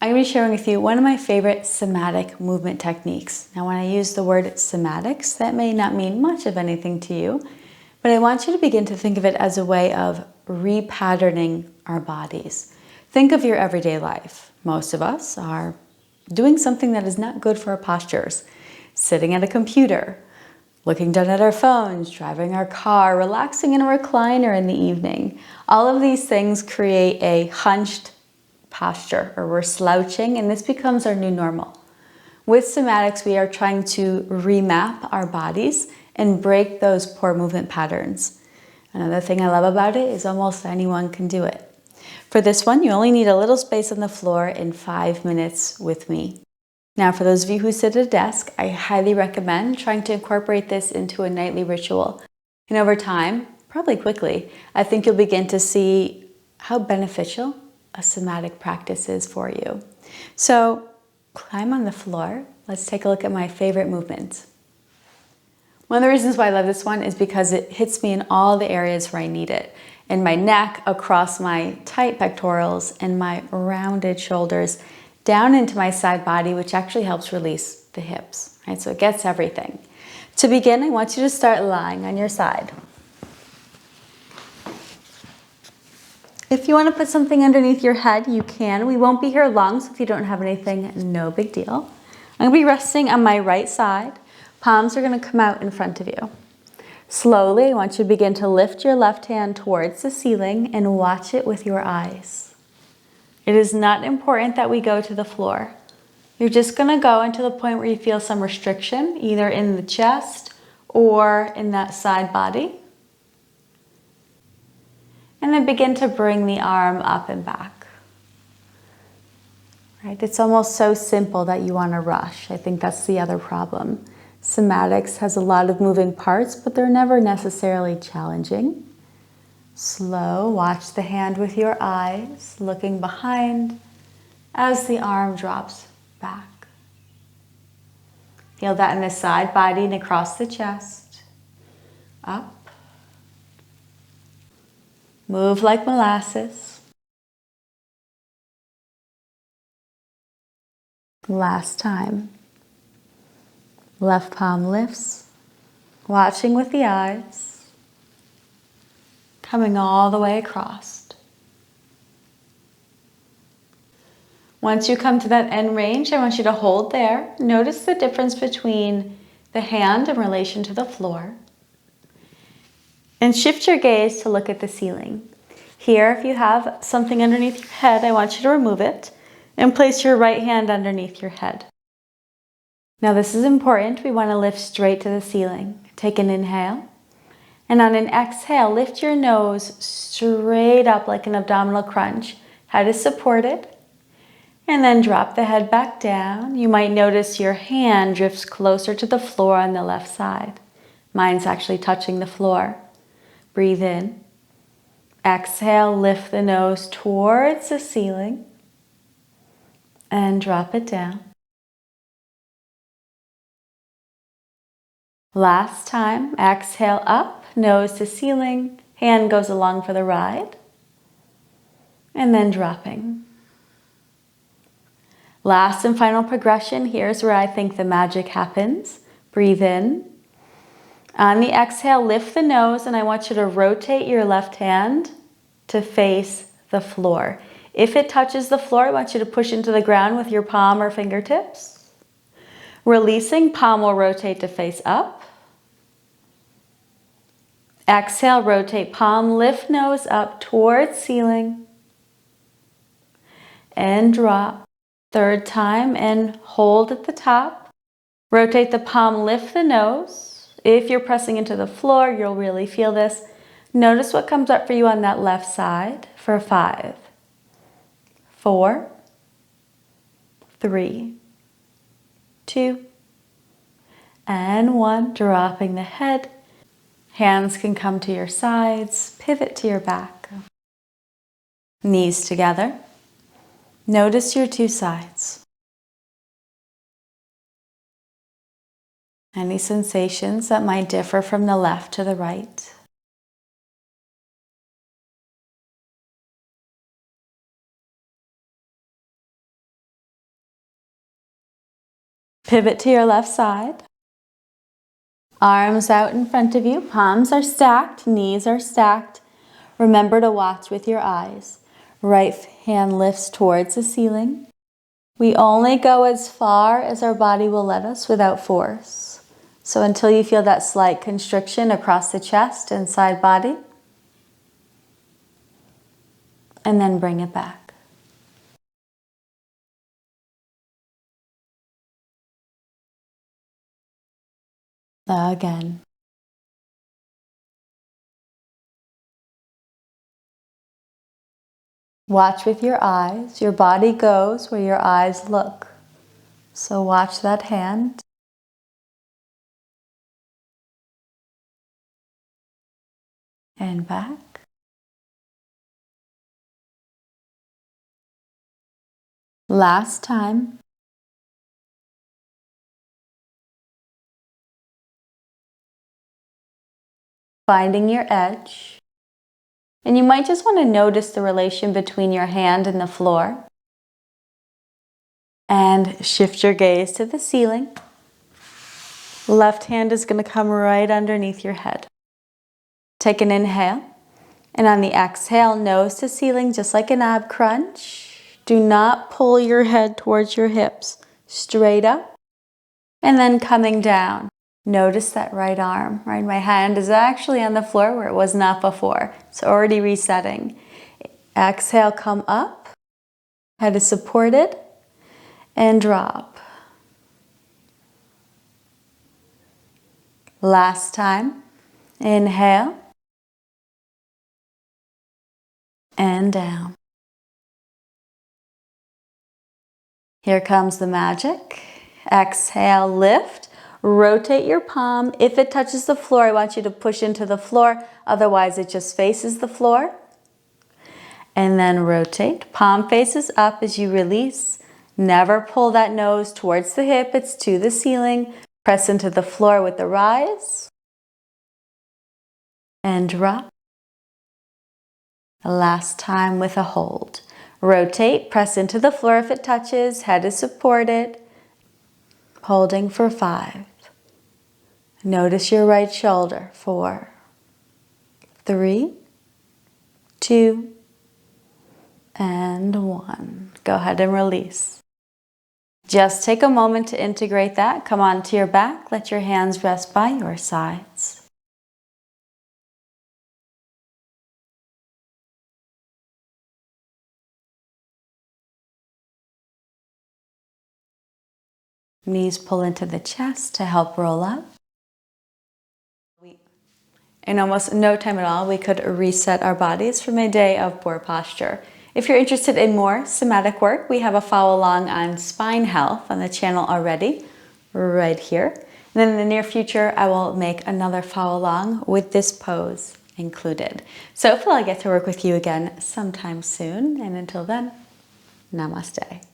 I'm going to be sharing with you one of my favorite somatic movement techniques. Now, when I use the word somatics, that may not mean much of anything to you, but I want you to begin to think of it as a way of repatterning our bodies. Think of your everyday life. Most of us are doing something that is not good for our postures. Sitting at a computer, looking down at our phones, driving our car, relaxing in a recliner in the evening. All of these things create a hunched posture, or we're slouching, and this becomes our new normal. With somatics, we are trying to remap our bodies and break those poor movement patterns. Another thing I love about it is almost anyone can do it. For this one, you only need a little space on the floor in 5 minutes with me. Now, for those of you who sit at a desk, I highly recommend trying to incorporate this into a nightly ritual. And over time, probably quickly, I think you'll begin to see how beneficial a somatic practice is for you. So climb on the floor. Let's take a look at my favorite movement. One of the reasons why I love this one is because it hits me in all the areas where I need it. In my neck, across my tight pectorals, and my rounded shoulders, down into my side body, which actually helps release the hips, right? So it gets everything. To begin, I want you to start lying on your side. If you want to put something underneath your head, you can. We won't be here long, so if you don't have anything, no big deal. I'm going to be resting on my right side. Palms are going to come out in front of you. Slowly, I want you to begin to lift your left hand towards the ceiling and watch it with your eyes. It is not important that we go to the floor. You're just going to go until the point where you feel some restriction, either in the chest or in that side body. And then begin to bring the arm up and back. Right? It's almost so simple that you want to rush. I think that's the other problem. Somatics has a lot of moving parts, but they're never necessarily challenging. Slow, watch the hand with your eyes, looking behind as the arm drops back. Feel that in the side body and across the chest. Up. Move like molasses. Last time. Left palm lifts, watching with the eyes, coming all the way across. Once you come to that end range, I want you to hold there. Notice the difference between the hand in relation to the floor. And shift your gaze to look at the ceiling. Here, if you have something underneath your head, I want you to remove it and place your right hand underneath your head. Now this is important. We want to lift straight to the ceiling. Take an inhale. And on an exhale, lift your nose straight up like an abdominal crunch. Head is supported. And then drop the head back down. You might notice your hand drifts closer to the floor on the left side. Mine's actually touching the floor. Breathe in. Exhale, lift the nose towards the ceiling. And drop it down. Last time, exhale up, nose to ceiling, hand goes along for the ride, and then dropping. Last and final progression, here's where I think the magic happens. Breathe in. On the exhale, lift the nose, and I want you to rotate your left hand to face the floor. If it touches the floor, I want you to push into the ground with your palm or fingertips. Releasing, palm will rotate to face up. Exhale, rotate palm, lift nose up towards ceiling. And drop. Third time, and hold at the top. Rotate the palm, lift the nose. If you're pressing into the floor, you'll really feel this. Notice what comes up for you on that left side for 5, 4, 3, 2, and 1. Dropping the head. Hands can come to your sides, pivot to your back. Knees together. Notice your two sides. Any sensations that might differ from the left to the right. Pivot to your left side. Arms out in front of you, palms are stacked, knees are stacked. Remember to watch with your eyes. Right hand lifts towards the ceiling. We only go as far as our body will let us without force. So until you feel that slight constriction across the chest and side body, and then bring it back. Again. Watch with your eyes. Your body goes where your eyes look. So watch that hand. And back. Last time. Finding your edge. And you might just want to notice the relation between your hand and the floor. And shift your gaze to the ceiling. Left hand is going to come right underneath your head. Take an inhale. And on the exhale, nose to ceiling, just like an ab crunch. Do not pull your head towards your hips. Straight up. And then coming down. Notice that right arm, right? My hand is actually on the floor where it was not before. It's already resetting. Exhale, come up. Head is supported. And drop. Last time. Inhale. And down. Here comes the magic. Exhale, lift. Rotate your palm. If it touches the floor, I want you to push into the floor. Otherwise, it just faces the floor. And then rotate. Palm faces up as you release. Never pull that nose towards the hip. It's to the ceiling. Press into the floor with the rise. And drop. Last time with a hold. Rotate. Press into the floor if it touches. Head is supported. Holding for 5. Notice your right shoulder. 4, 3, 2, and 1. Go ahead and release. Just take a moment to integrate that. Come onto your back. Let your hands rest by your sides. Knees pull into the chest to help roll up. In almost no time at all, we could reset our bodies from a day of poor posture. If you're interested in more somatic work, we have a follow along on spine health on the channel already, right here. And then in the near future, I will make another follow along with this pose included. So hopefully I'll get to work with you again sometime soon. And until then, namaste.